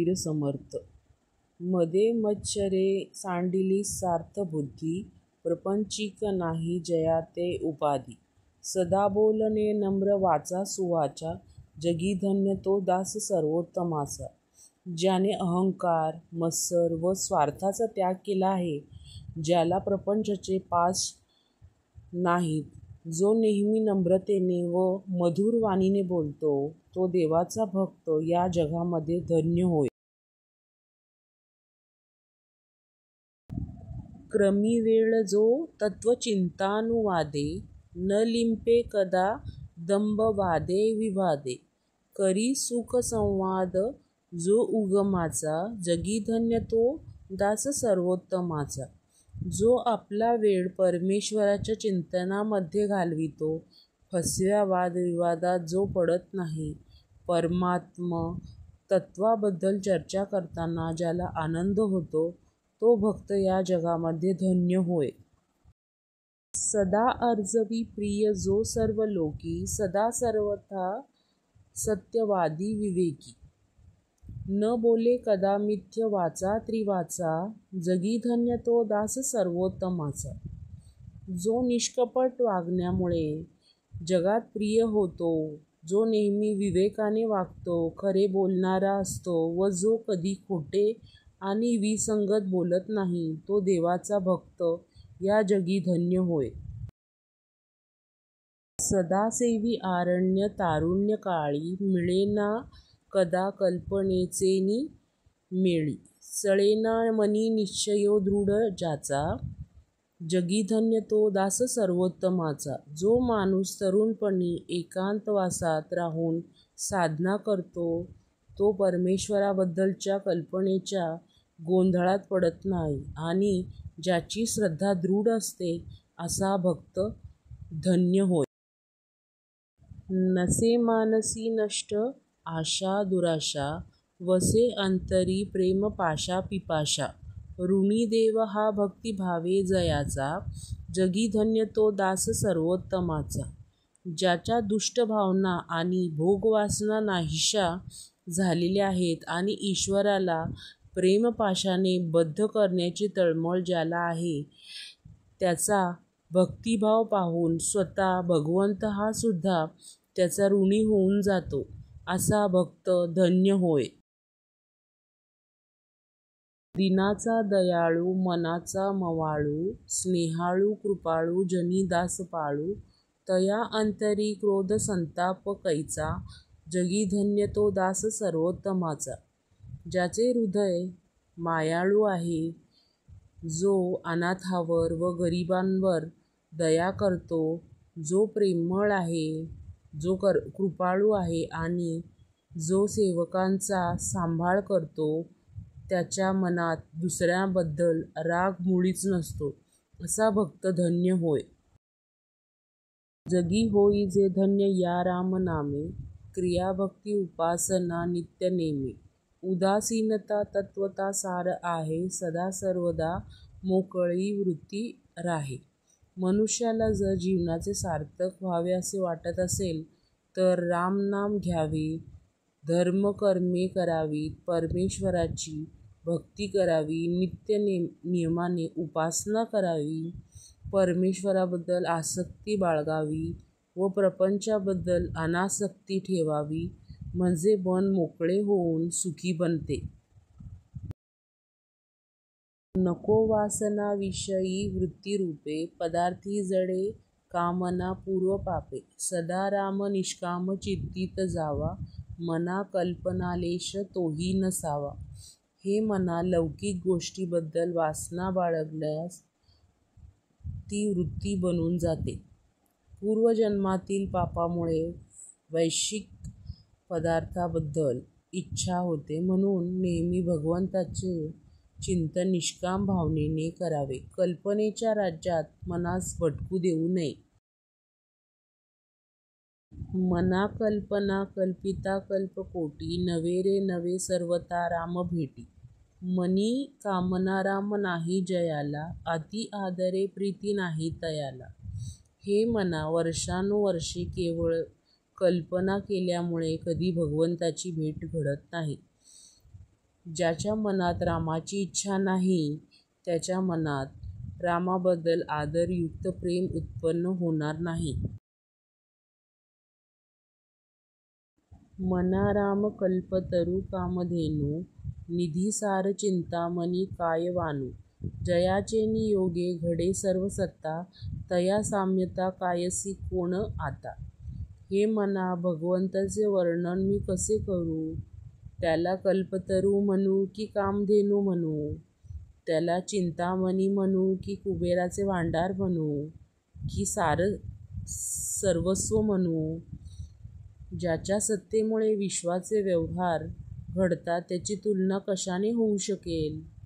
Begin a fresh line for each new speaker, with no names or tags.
वीर समर्थ. मध्ये मच्छरे सांडिली सार्थ बुद्धी, प्रपंचिक नाही जया ते उपाधी. सदा बोलणे नम्र वाचा सुवाचा, जगी धन्य तो दास सर्वोत्तमाचा. ज्याने अहंकार, मत्सर व स्वार्थाचा त्याग केला आहे, ज्याला प्रपंचाचे पाश नाहीत, जो नेहमी नम्रतेने व मधुर वाणीने बोलतो, तो देवाचा भक्त या जगामध्ये धन्य होय. क्रमी वेळ जो तत्वचिंतानुवादे, न लिंपे कदा दंभ वादे विवादे. करी सुख संवाद जो उगमाचा, जगी धन्य तो दास सर्वोत्तमाचा. जो आपला वेळ परमेश्वराच्या चिंतनामध्ये घालवितो, फसव्या वादविवादात जो पडत नाही, परमात्म तत्वाबद्दल चर्चा करताना ज्याला आनंद होतो, तो भक्त या जगामध्ये धन्य होय. सदा अर्जवी प्रिय जो सर्व लोकी, सदा सर्वथा सत्यवादी विवेकी. न बोले कदा मिथ्य वाचा त्रिवाचा, जगी धन्य तो दास सर्वोत्तमाचा. जो निष्कपट वागण्यामुळे जगात प्रिय होतो, जो नेहमी विवेकाने वागतो, खरे बोलणारा असतो व जो कधी खोटे आणि विसंगत बोलत नाही, तो देवाचा भक्त या जगी धन्य होय. सदा सेवी आरण्य तारुण्य काळी, मिळेना कदा कल्पनेचेनी मेळी. चळेना मनी निश्चयो दृढ ज्याचा, जगी धन्य तो दास सर्वोत्तमाचा. जो माणूस तरुणपणी एकांतवासात राहून साधना करतो, तो परमेश्वराबद्दलच्या कल्पनेच्या गोंधळात पडत नाही आणि ज्याची श्रद्धा दृढ असते, असा भक्त धन्य होय. नसे मानसी नष्ट आशा दुराशा, वसे अंतरी प्रेम पाशा पिपाशा. ऋणी देव हा भक्तिभावे जयाचा, जगी धन्य तो दास सर्वोत्तमाचा. ज्याच्या दुष्ट भावना आणि भोगवासना नाहीशा झालेल्या आहेत आणि ईश्वराला प्रेमपाशाने बद्ध करण्याची तळमळ ज्याला आहे, त्याचा भक्तिभाव पाहून स्वतः भगवंत हा सुद्धा त्याचा ऋणी होऊन जातो, असा भक्त धन्य होय. दीनाचा दयाळू मनाचा मवाळू, स्नेहाळू कृपाळू जनी दास पाळू. तया अंतरी क्रोध संताप कैचा, जगी धन्य तो दास सर्वोत्तमाचा. ज्याचे हृदय मायाळू आहे, जो अनाथावर व गरिबांवर दया करतो, जो प्रेमळ आहे, जो कृपाळू आहे आणि जो सेवकांचा सांभाळ करतो, त्याच्या मनात दुसऱ्याबद्दल राग मुळीच नसतो, असा भक्त धन्य होय. जगी होई जे धन्य या राम नामे, क्रिया भक्ती उपासना नित्य नेमे. उदासीनता तत्वता सार आहे, सदा सर्वदा मोकळी वृत्ती राहे. मनुष्याला जर जीवनाचे सार्थक व्हावे असे वाटत असेल, तर रामनाम घ्यावे, धर्मकर्मे करावीत, परमेश्वराची भक्ती करावी, नित्य नियमाने उपासना करावी, परमेश्वराबद्दल आसक्ती बाळगावी व प्रपंचाबद्दल अनासक्ती ठेवावी, म्हणजे मन मोकळे होऊन सुखी बनते. नको वासना विषयी वृत्तिरूपे, पदार्थी जडे कामना पूर्व पापे. सदा राम निष्काम चित्तीत जावा, मना कल्पनालेश तोही नसावा. हे मना, लौकिक गोष्टीबद्दल वासना बाळगल्यास ती वृत्ती बनून जाते. पूर्वजन्मातील पापामुळे वैश्विक पदार्थाबद्दल इच्छा होते, म्हणून नेहमी भगवंताचे चिंतन निष्काम भावनेने करावे. कल्पनेच्या राज्यात मनास भटकू देऊ नये. मना कल्पना कल्पिता कल्पकोटी, नवे रे नवे सर्वता राम भेटी. मनी कामना राम नाही जयाला, अति आदरे प्रीती नाही तयाला. हे मना, वर्षानुवर्षे केवळ कल्पना केल्यामुळे कधी भगवंताची भेट घडत नाही. ज्याच्या मनात रामाची इच्छा नाही, त्याच्या मनात रामाबद्दल आदरयुक्त प्रेम उत्पन्न होणार नाही. मना राम कल्पतरू कामधेनू, निधीसार चिंतामणी काय वानू. जयाचे नियोगे घडे सर्व सत्ता, तया साम्यता कायसी कोण आता. हे मना, भगवंताचे वर्णन मी कसे करू. त्याला कल्पतरू म्हणू की कामधेनू म्हणू. त्याला चिंतामणी म्हणू की कुबेराचे भांडार म्हणू, की सर्वस्व म्हणू. ज्याच्या सत्तेमुळे विश्वाचे व्यवहार घडतात त्याची तुलना कशाने होऊ शकेल.